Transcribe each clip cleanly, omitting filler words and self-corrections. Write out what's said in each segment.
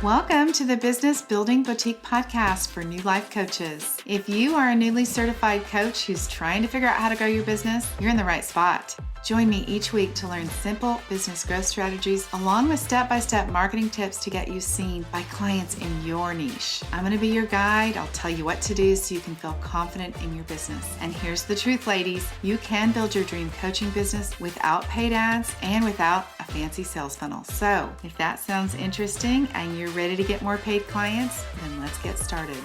Welcome to the Business Building Boutique podcast for new life coaches. If you are a newly certified coach who's trying to figure out how to grow your business, you're in the right spot. Join me each week to learn simple business growth strategies along with step-by-step marketing tips to get you seen by clients in your niche. I'm going to be your guide. I'll tell you what to do so you can feel confident in your business. And here's the truth, ladies. You can build your dream coaching business without paid ads and without a fancy sales funnel. So if that sounds interesting and you're ready to get more paid clients, then let's get started.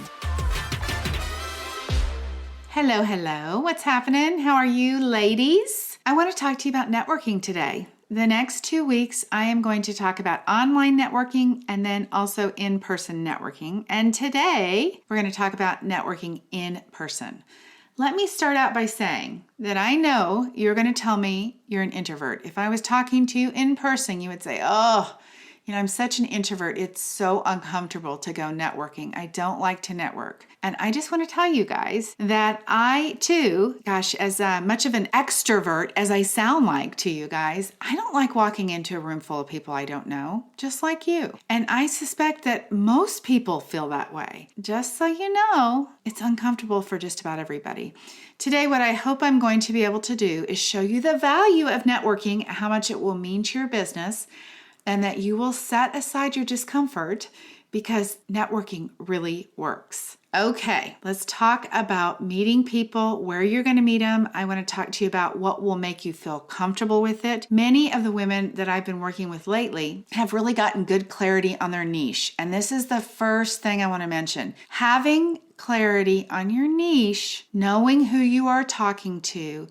Hello. What's happening? How are you, ladies? I want to talk to you about networking today. The next 2 weeks, I am going to talk about online networking and then also in-person networking. And today, we're going to talk about networking in person. Let me start out by saying that I know you're going to tell me you're an introvert. If I was talking to you in person, you would say, I'm such an introvert. It's so uncomfortable to go networking. I don't like to network. And I just want to tell you guys that I too, as much of an extrovert as I sound like to you guys, I don't like walking into a room full of people I don't know, just like you. And I suspect that most people feel that way. Just so you know, it's uncomfortable for just about everybody. Today, what I hope I'm going to be able to do is show you the value of networking, how much it will mean to your business, and that you will set aside your discomfort because networking really works. Okay, let's talk about meeting people, where you're going to meet them. I want to talk to you about what will make you feel comfortable with it. Many of the women that I've been working with lately have really gotten good clarity on their niche. And this is the first thing I want to mention. Having clarity on your niche, knowing who you are talking to,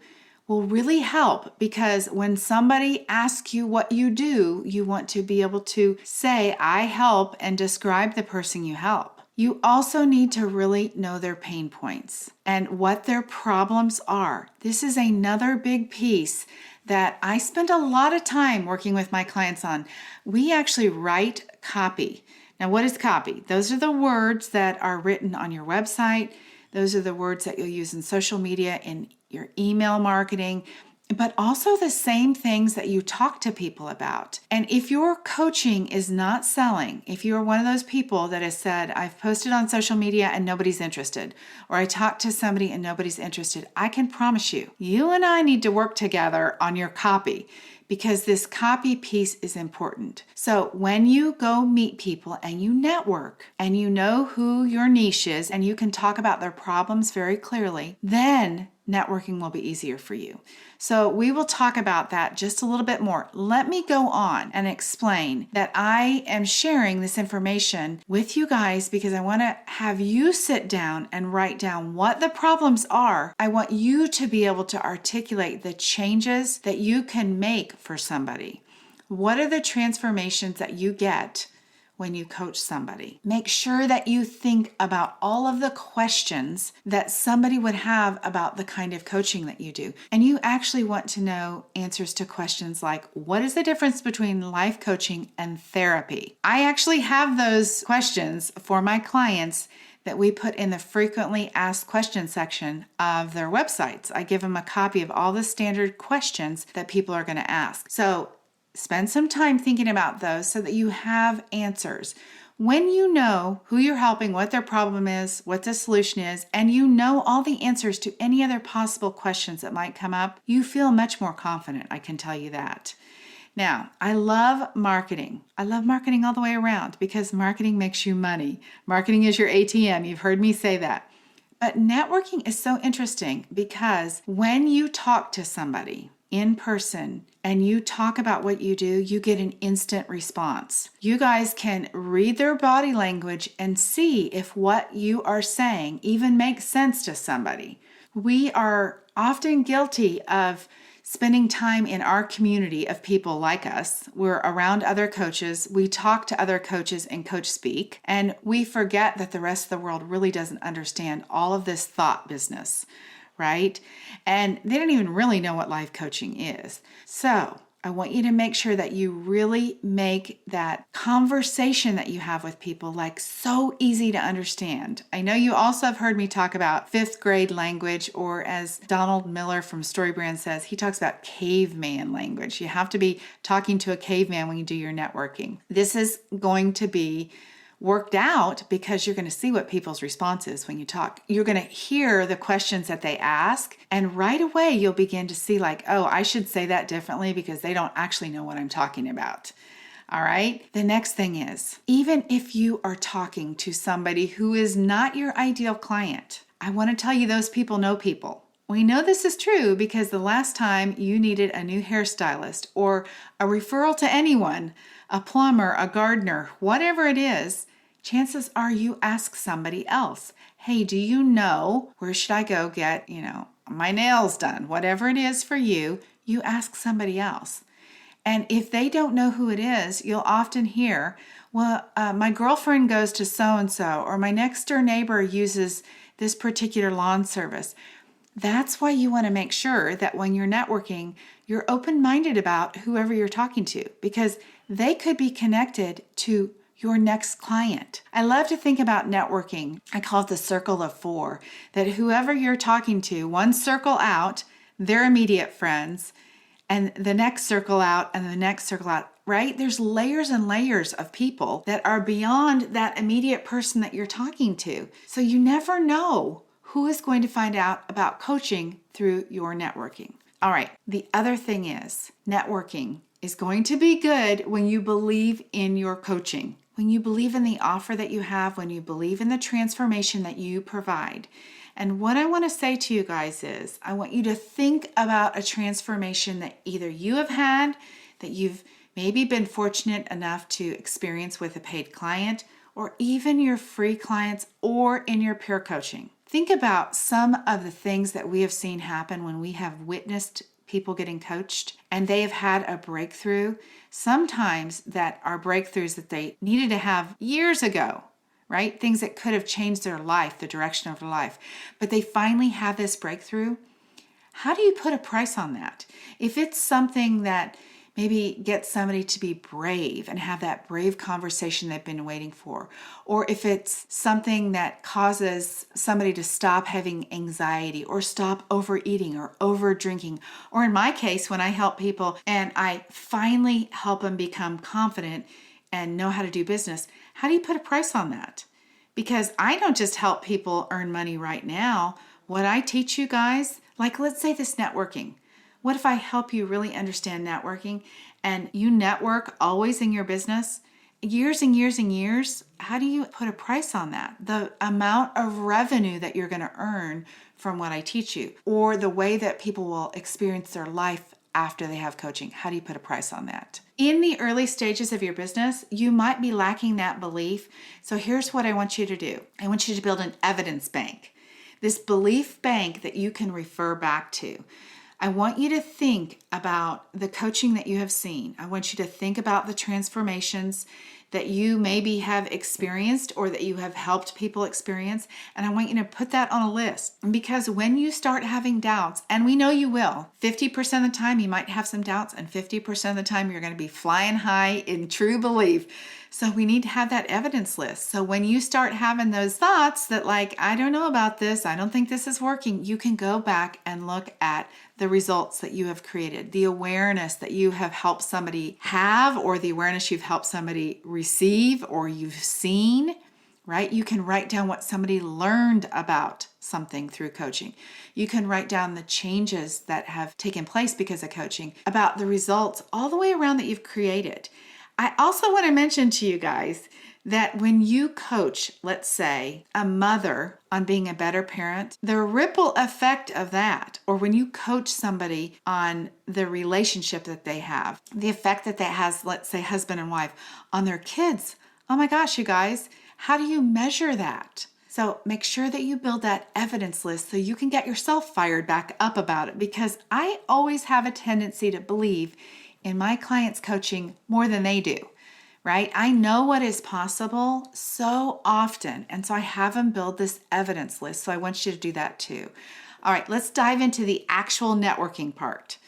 will really help, because when somebody asks you what you do, you want to be able to say, I help, and describe the person you help. You also need to really know their pain points and what their problems are. This is another big piece that I spend a lot of time working with my clients on. We actually write copy. Now, what is copy? Those are the words that are written on your website. Those are the words that you'll use in social media, in your email marketing, but also the same things that you talk to people about. And if your coaching is not selling, if you're one of those people that has said, I've posted on social media and nobody's interested, or I talked to somebody and nobody's interested, I can promise you, you and I need to work together on your copy, because this copy piece is important. So when you go meet people and you network and you know who your niche is and you can talk about their problems very clearly, then networking will be easier for you. So we will talk about that just a little bit more. Let me go on and explain that I am sharing this information with you guys because I want to have you sit down and write down what the problems are. I want you to be able to articulate the changes that you can make for somebody. What are the transformations that you get when you coach somebody? Make sure that you think about all of the questions that somebody would have about the kind of coaching that you do. And you actually want to know answers to questions like, what is the difference between life coaching and therapy? I actually have those questions for my clients that we put in the frequently asked questions section of their websites. I give them a copy of all the standard questions that people are going to ask. So spend some time thinking about those so that you have answers. When you know who you're helping, what their problem is, what the solution is, and you know all the answers to any other possible questions that might come up, you feel much more confident, I can tell you that. Now, I love marketing. I love marketing all the way around because marketing makes you money. Marketing is your ATM. You've heard me say that. But networking is so interesting because when you talk to somebody in person and you talk about what you do, you get an instant response. You guys can read their body language and see if what you are saying even makes sense to somebody. We are often guilty of spending time in our community of people like us. We're around other coaches. We talk to other coaches in coach speak, and we forget that the rest of the world really doesn't understand all of this thought business, right? And they don't even really know what life coaching is. So I want you to make sure that you really make that conversation that you have with people like so easy to understand. I know you also have heard me talk about fifth grade language, or as Donald Miller from StoryBrand says, he talks about caveman language. You have to be talking to a caveman when you do your networking. This is going to be worked out because you're going to see what people's response is when you talk. You're going to hear the questions that they ask, and right away you'll begin to see like, oh, I should say that differently because they don't actually know what I'm talking about. All right. The next thing is, even if you are talking to somebody who is not your ideal client, I want to tell you those people know people. We know this is true because the last time you needed a new hairstylist or a referral to anyone, a plumber, a gardener, whatever it is, chances are you ask somebody else, hey, do you know where should I go get, my nails done? Whatever it is for you, you ask somebody else. And if they don't know who it is, you'll often hear, well, my girlfriend goes to so-and-so, or my next door neighbor uses this particular lawn service. That's why you want to make sure that when you're networking, you're open-minded about whoever you're talking to, because they could be connected to your next client. I love to think about networking. I call it the circle of four, that whoever you're talking to, one circle out, their immediate friends, and the next circle out, and the next circle out, right? There's layers and layers of people that are beyond that immediate person that you're talking to. So you never know who is going to find out about coaching through your networking. All right, the other thing is networking is going to be good when you believe in your coaching, when you believe in the offer that you have, when you believe in the transformation that you provide. And what I want to say to you guys is, I want you to think about a transformation that either you have had, that you've maybe been fortunate enough to experience with a paid client, or even your free clients, or in your peer coaching. Think about some of the things that we have seen happen when we have witnessed people getting coached and they have had a breakthrough. Sometimes that are breakthroughs that they needed to have years ago, right? Things that could have changed their life, the direction of their life. But they finally have this breakthrough. How do you put a price on that? If it's something that maybe gets somebody to be brave and have that brave conversation they've been waiting for, or if it's something that causes somebody to stop having anxiety or stop overeating or over drinking, or in my case, when I help people and I finally help them become confident and know how to do business, how do you put a price on that? Because I don't just help people earn money right now. What I teach you guys, like let's say this networking. What if I help you really understand networking and you network always in your business, years and years and years? How do you put a price on that? The amount of revenue that you're going to earn from what I teach you, or the way that people will experience their life after they have coaching. How do you put a price on that? In the early stages of your business, you might be lacking that belief. So here's what I want you to do. I want you to build an evidence bank, this belief bank that you can refer back to. I want you to think about the coaching that you have seen. I want you to think about the transformations that you maybe have experienced or that you have helped people experience. And I want you to put that on a list. Because when you start having doubts, and we know you will, 50% of the time you might have some doubts, and 50% of the time you're going to be flying high in true belief. So we need to have that evidence list. So when you start having those thoughts that like, I don't know about this, I don't think this is working, you can go back and look at the results that you have created, the awareness that you have helped somebody have, or the awareness you've helped somebody receive, or you've seen, right? You can write down what somebody learned about something through coaching. You can write down the changes that have taken place because of coaching, about the results all the way around that you've created. I also want to mention to you guys that when you coach, let's say, a mother on being a better parent, the ripple effect of that, or when you coach somebody on the relationship that they have, the effect that has, let's say, husband and wife, on their kids. Oh my gosh, you guys, how do you measure that? So make sure that you build that evidence list so you can get yourself fired back up about it, because I always have a tendency to believe in my clients' coaching more than they do, right? I know what is possible so often, and so I have them build this evidence list, so I want you to do that too. All right, let's dive into the actual networking part,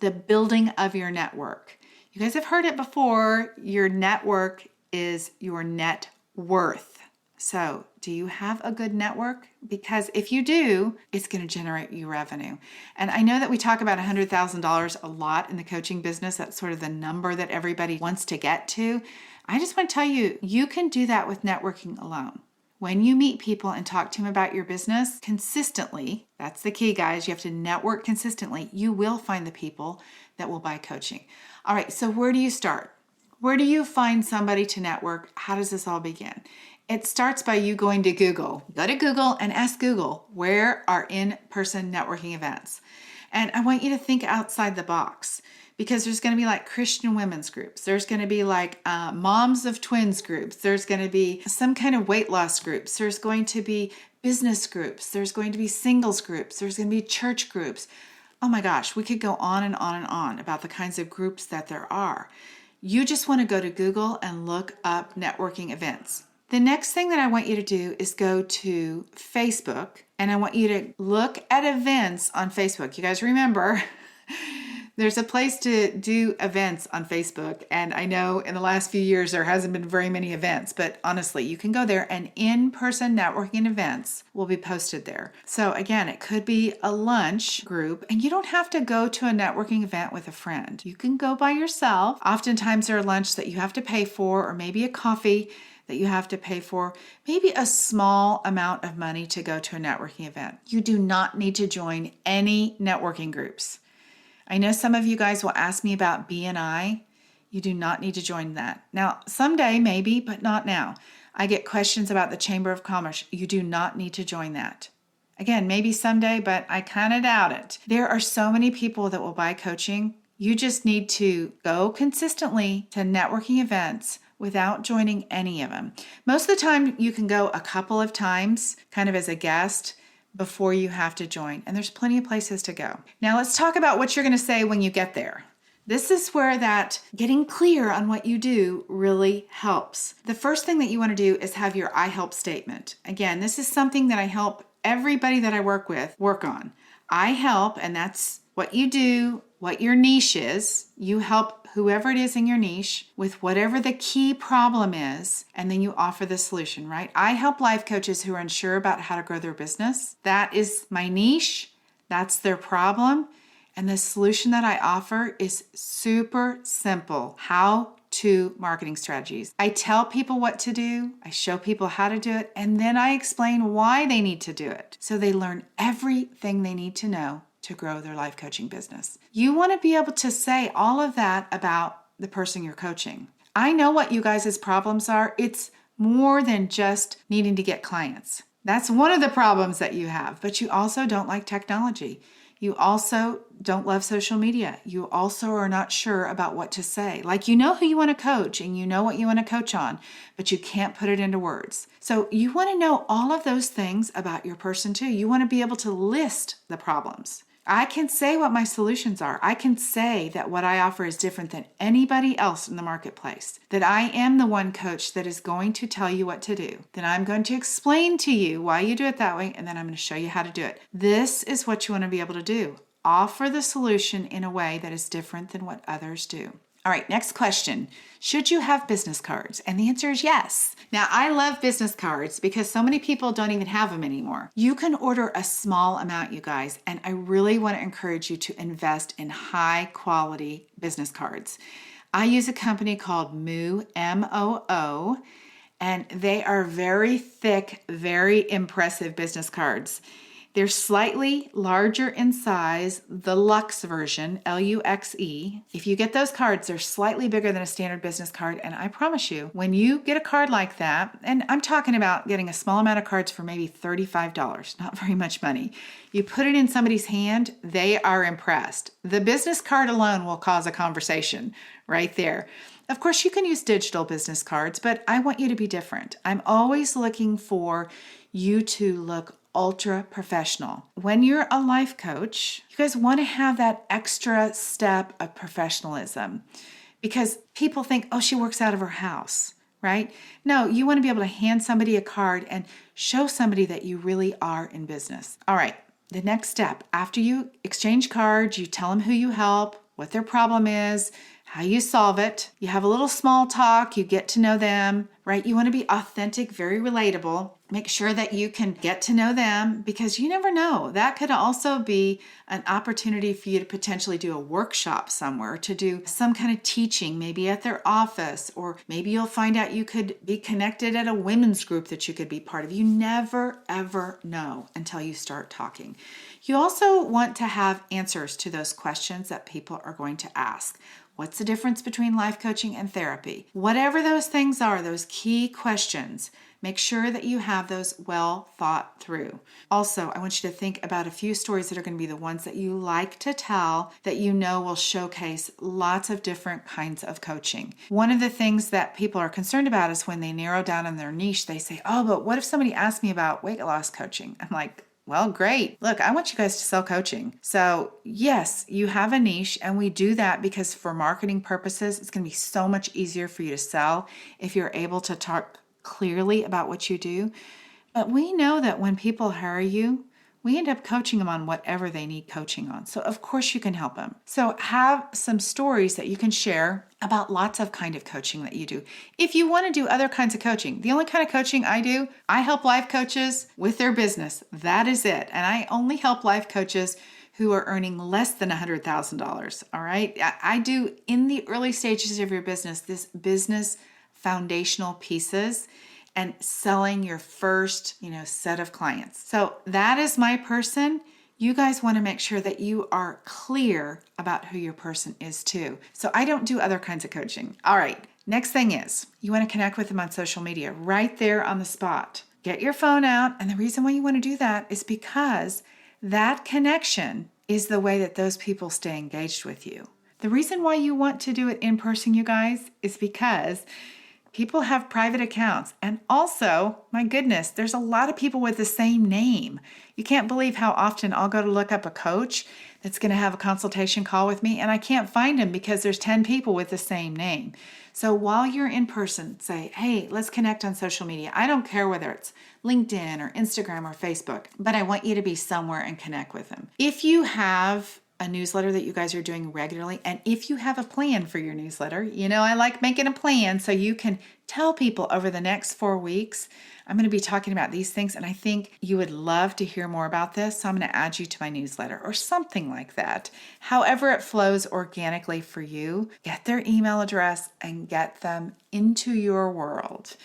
the building of your network. You guys have heard it before, your network is your net worth. So, do you have a good network? Because if you do, it's going to generate you revenue. And I know that we talk about $100,000 a lot in the coaching business. That's sort of the number that everybody wants to get to. I just want to tell you, you can do that with networking alone. When you meet people and talk to them about your business consistently, that's the key, guys. You have to network consistently. You will find the people that will buy coaching. All right, so where do you start? Where do you find somebody to network? How does this all begin? It starts by you going to Google. Go to Google and ask Google, where are in-person networking events? And I want you to think outside the box, because there's going to be like Christian women's groups. There's going to be like moms of twins groups. There's going to be some kind of weight loss groups. There's going to be business groups. There's going to be singles groups. There's going to be church groups. Oh my gosh, we could go on and on and on about the kinds of groups that there are. You just want to go to Google and look up networking events. The next thing that I want you to do is go to Facebook, and I want you to look at events on Facebook. You guys remember, there's a place to do events on Facebook, and I know in the last few years there hasn't been very many events, but honestly, you can go there and in-person networking events will be posted there. So again, it could be a lunch group, and you don't have to go to a networking event with a friend. You can go by yourself. Oftentimes there are lunch that you have to pay for, or maybe a coffee that you have to pay for, maybe a small amount of money to go to a networking event. You do not need to join any networking groups. I know some of you guys will ask me about BNI. You do not need to join that. Now, someday maybe, but not now. I get questions about the Chamber of Commerce. You do not need to join that. Again, maybe someday, but I kind of doubt it. There are so many people that will buy coaching. You just need to go consistently to networking events without joining any of them. Most of the time, you can go a couple of times, kind of as a guest, before you have to join. And there's plenty of places to go. Now let's talk about what you're going to say when you get there. This is where that getting clear on what you do really helps. The first thing that you want to do is have your I help statement. Again, this is something that I help everybody that I work with work on. I help, and that's what you do, what your niche is. You help whoever it is in your niche with whatever the key problem is, and then you offer the solution, right? I help life coaches who are unsure about how to grow their business. That is my niche. That's their problem. And the solution that I offer is super simple. How-to marketing strategies. I tell people what to do. I show people how to do it. And then I explain why they need to do it. So they learn everything they need to know to grow their life coaching business. You want to be able to say all of that about the person you're coaching. I know what you guys' problems are. It's more than just needing to get clients. That's one of the problems that you have, but you also don't like technology. You also don't love social media. You also are not sure about what to say. Like, you know who you want to coach and you know what you want to coach on, but you can't put it into words. So you want to know all of those things about your person too. You want to be able to list the problems. I can say what my solutions are. I can say that what I offer is different than anybody else in the marketplace. That I am the one coach that is going to tell you what to do. That I'm going to explain to you why you do it that way, and then I'm going to show you how to do it. This is what you want to be able to do. Offer the solution in a way that is different than what others do. All right, next question. Should you have business cards? And the answer is yes. Now, I love business cards because so many people don't even have them anymore. You can order a small amount, you guys, and I really want to encourage you to invest in high quality business cards. I use a company called Moo, M-O-O, and they are very thick, very impressive business cards. They're slightly larger in size, the Luxe version, L-U-X-E. If you get those cards, they're slightly bigger than a standard business card. And I promise you, when you get a card like that, and I'm talking about getting a small amount of cards for maybe $35, not very much money. You put it in somebody's hand, they are impressed. The business card alone will cause a conversation right there. Of course, you can use digital business cards, but I want you to be different. I'm always looking for you to look ultra professional. When you're a life coach, you guys want to have that extra step of professionalism because people think, oh, she works out of her house, right? No, you want to be able to hand somebody a card and show somebody that you really are in business. All right, the next step, after you exchange cards, you tell them who you help, what their problem is, how you solve it. You have a little small talk, you get to know them, right? You want to be authentic, very relatable. Make sure that you can get to know them because you never know. That could also be an opportunity for you to potentially do a workshop somewhere, to do some kind of teaching, maybe at their office, or maybe you'll find out you could be connected at a women's group that you could be part of. You never, ever know until you start talking. You also want to have answers to those questions that people are going to ask. What's the difference between life coaching and therapy? Whatever those things are, those key questions, make sure that you have those well thought through. Also, I want you to think about a few stories that are going to be the ones that you like to tell that you know will showcase lots of different kinds of coaching. One of the things that people are concerned about is when they narrow down on their niche, they say, oh, but what if somebody asked me about weight loss coaching? I'm like, well, great. Look, I want you guys to sell coaching. So yes, you have a niche, and we do that because for marketing purposes, it's going to be so much easier for you to sell if you're able to talk clearly about what you do. But we know that when people hire you, we end up coaching them on whatever they need coaching on. So of course you can help them. So have some stories that you can share about lots of kind of coaching that you do. If you want to do other kinds of coaching, the only kind of coaching I do, I help life coaches with their business. That is it. And I only help life coaches who are earning less than $100,000. All right. I do in the early stages of your business, this business foundational pieces and selling your first, set of clients. So that is my person. You guys want to make sure that you are clear about who your person is too. So I don't do other kinds of coaching. All right. Next thing is you want to connect with them on social media right there on the spot. Get your phone out. And the reason why you want to do that is because that connection is the way that those people stay engaged with you. The reason why you want to do it in person, you guys, is because people have private accounts. And also, my goodness, there's a lot of people with the same name. You can't believe how often I'll go to look up a coach that's going to have a consultation call with me, and I can't find him because there's 10 people with the same name. So while you're in person, say, hey, let's connect on social media. I don't care whether it's LinkedIn or Instagram or Facebook, but I want you to be somewhere and connect with them. If you have a newsletter that you guys are doing regularly, and if you have a plan for your newsletter, I like making a plan so you can tell people over the next 4 weeks, I'm going to be talking about these things, and I think you would love to hear more about this, so I'm going to add you to my newsletter or something like that. However it flows organically for you, get their email address and get them into your world.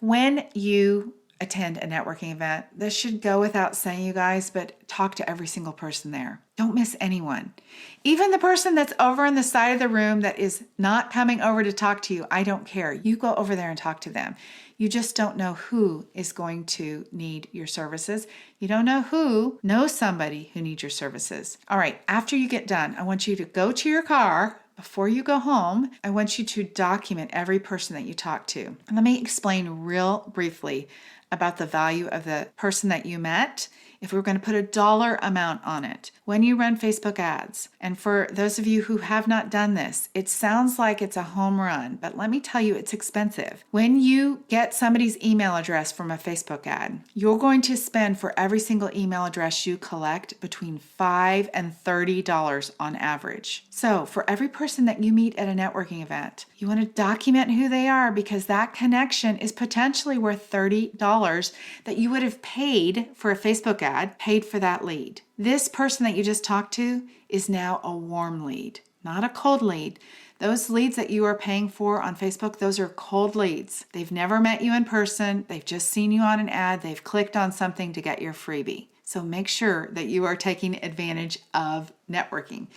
When you attend a networking event, this should go without saying, you guys, but talk to every single person there. Don't miss anyone. Even the person that's over on the side of the room that is not coming over to talk to you, I don't care. You go over there and talk to them. You just don't know who is going to need your services. You don't know who knows somebody who needs your services. All right, after you get done, I want you to go to your car. Before you go home, I want you to document every person that you talk to. And let me explain real briefly about the value of the person that you met, if we were going to put a dollar amount on it. When you run Facebook ads, and for those of you who have not done this, it sounds like it's a home run, but let me tell you, it's expensive. When you get somebody's email address from a Facebook ad, you're going to spend for every single email address you collect between $5 and $30 on average. So for every person that you meet at a networking event, you want to document who they are because that connection is potentially worth $30 that you would have paid for a Facebook ad, paid for that lead. This person that you just talked to is now a warm lead, not a cold lead. Those leads that you are paying for on Facebook, those are cold leads. They've never met you in person. They've just seen you on an ad. They've clicked on something to get your freebie. So make sure that you are taking advantage of networking.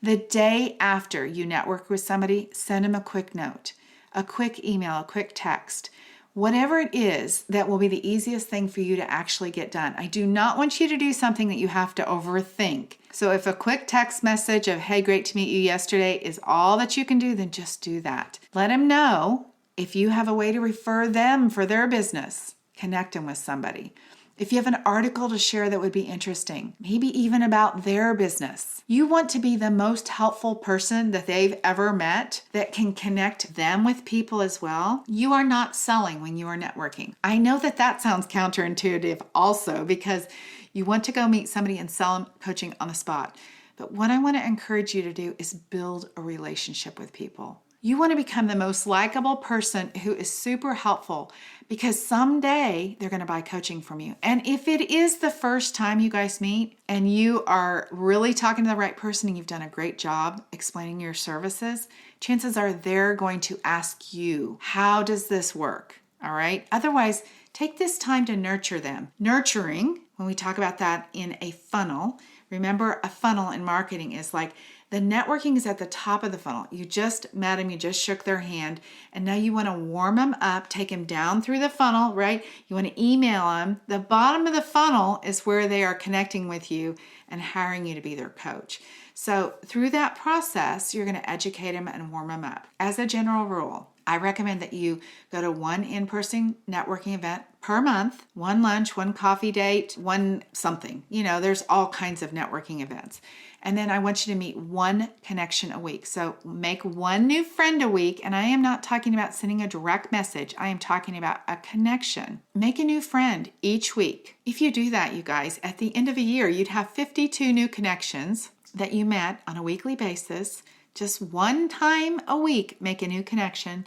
The day after you network with somebody, send them a quick note, a quick email, a quick text. Whatever it is, that will be the easiest thing for you to actually get done. I do not want you to do something that you have to overthink. So if a quick text message of, hey, great to meet you yesterday is all that you can do, then just do that. Let them know if you have a way to refer them for their business, connect them with somebody. If you have an article to share that would be interesting, maybe even about their business. You want to be the most helpful person that they've ever met that can connect them with people as well. You are not selling when you are networking. I know that sounds counterintuitive also because you want to go meet somebody and sell them coaching on the spot. But what I want to encourage you to do is build a relationship with people. You want to become the most likable person who is super helpful, because someday they're going to buy coaching from you. And if it is the first time you guys meet and you are really talking to the right person and you've done a great job explaining your services, chances are they're going to ask you, how does this work? All right. Otherwise, take this time to nurture them. Nurturing, when we talk about that in a funnel, remember, a funnel in marketing is like the networking is at the top of the funnel. You just met them, you just shook their hand, and now you want to warm them up, take them down through the funnel, right? You want to email them. The bottom of the funnel is where they are connecting with you and hiring you to be their coach. So through that process, you're going to educate them and warm them up. As a general rule, I recommend that you go to one in-person networking event per month, one lunch, one coffee date, one something. There's all kinds of networking events. And then I want you to meet one connection a week. So make one new friend a week. And I am not talking about sending a direct message. I am talking about a connection. Make a new friend each week. If you do that, you guys, at the end of a year, you'd have 52 new connections that you met on a weekly basis. Just one time a week, make a new connection.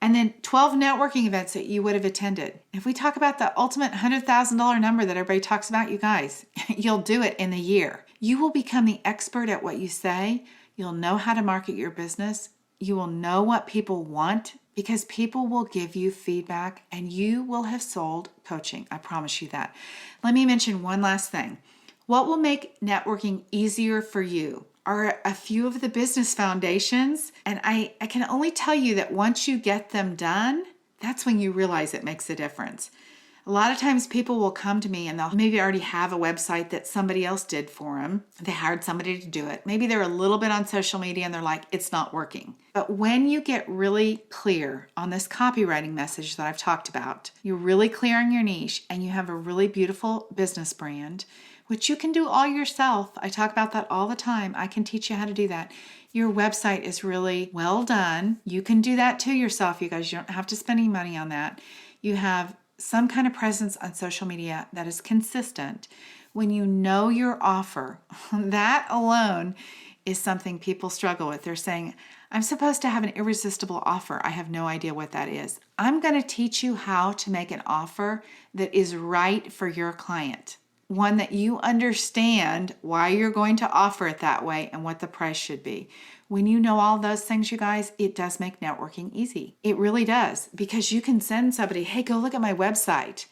And then 12 networking events that you would have attended. If we talk about the ultimate $100,000 number that everybody talks about, you guys, you'll do it in a year. You will become the expert at what you say. You'll know how to market your business. You will know what people want, because people will give you feedback and you will have sold coaching. I promise you that. Let me mention one last thing. What will make networking easier for you are a few of the business foundations. And I can only tell you that once you get them done, that's when you realize it makes a difference. A lot of times people will come to me and they'll maybe already have a website that somebody else did for them. They hired somebody to do it. Maybe they're a little bit on social media and they're like, it's not working. But when you get really clear on this copywriting message that I've talked about, you're really clear on your niche and you have a really beautiful business brand, which you can do all yourself. I talk about that all the time. I can teach you how to do that. Your website is really well done. You can do that too yourself, you guys. You don't have to spend any money on that. You have some kind of presence on social media that is consistent. When you know your offer, that alone is something people struggle with. They're saying, I'm supposed to have an irresistible offer. I have no idea what that is. I'm going to teach you how to make an offer that is right for your client. One that you understand why you're going to offer it that way and what the price should be. When you know all those things, you guys, it does make networking easy. It really does, because you can send somebody, hey, go look at my website.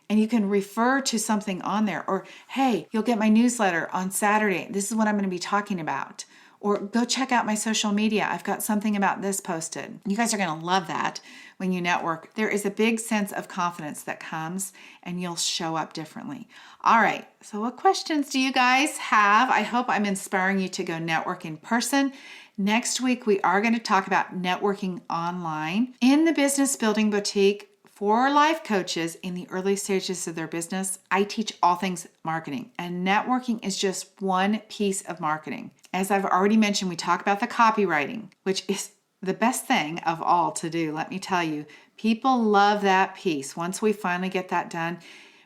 And you can refer to something on there. Or, hey, you'll get my newsletter on Saturday. This is what I'm going to be talking about. Or go check out my social media. I've got something about this posted. You guys are going to love that when you network. There is a big sense of confidence that comes and you'll show up differently. All right, so what questions do you guys have? I hope I'm inspiring you to go network in person. Next week, we are going to talk about networking online in the Business Building Boutique. For life coaches in the early stages of their business, I teach all things marketing, and networking is just one piece of marketing. As I've already mentioned, we talk about the copywriting, which is the best thing of all to do. Let me tell you, people love that piece. Once we finally get that done,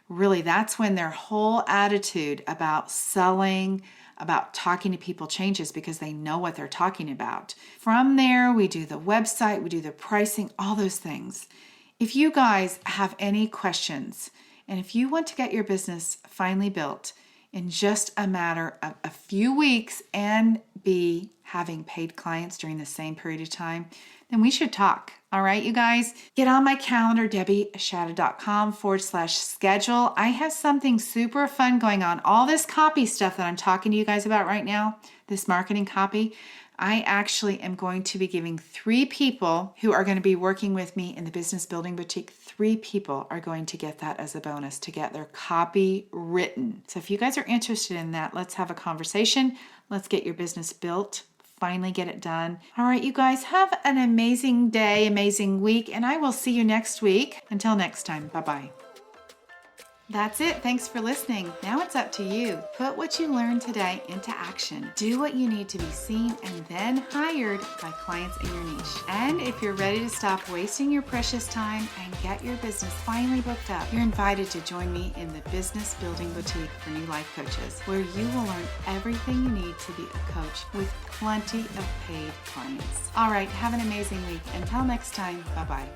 really, that's when their whole attitude about selling, about talking to people changes, because they know what they're talking about. From there, we do the website, we do the pricing, all those things. If you guys have any questions, and if you want to get your business finally built in just a matter of a few weeks and be having paid clients during the same period of time, then we should talk. All right, you guys, get on my calendar, debbieshadid.com/schedule. I have something super fun going on. All this copy stuff that I'm talking to you guys about right now, this marketing copy, I actually am going to be giving 3 people who are going to be working with me in the Business Building Boutique. 3 people are going to get that as a bonus to get their copy written. So if you guys are interested in that, let's have a conversation. Let's get your business built. Finally get it done. All right, you guys, have an amazing day, amazing week, and I will see you next week. Until next time, bye-bye. That's it. Thanks for listening. Now it's up to you. Put what you learned today into action. Do what you need to be seen and then hired by clients in your niche. And if you're ready to stop wasting your precious time and get your business finally booked up, you're invited to join me in the Business Building Boutique for New Life Coaches, where you will learn everything you need to be a coach with plenty of paid clients. All right, have an amazing week. Until next time, bye-bye.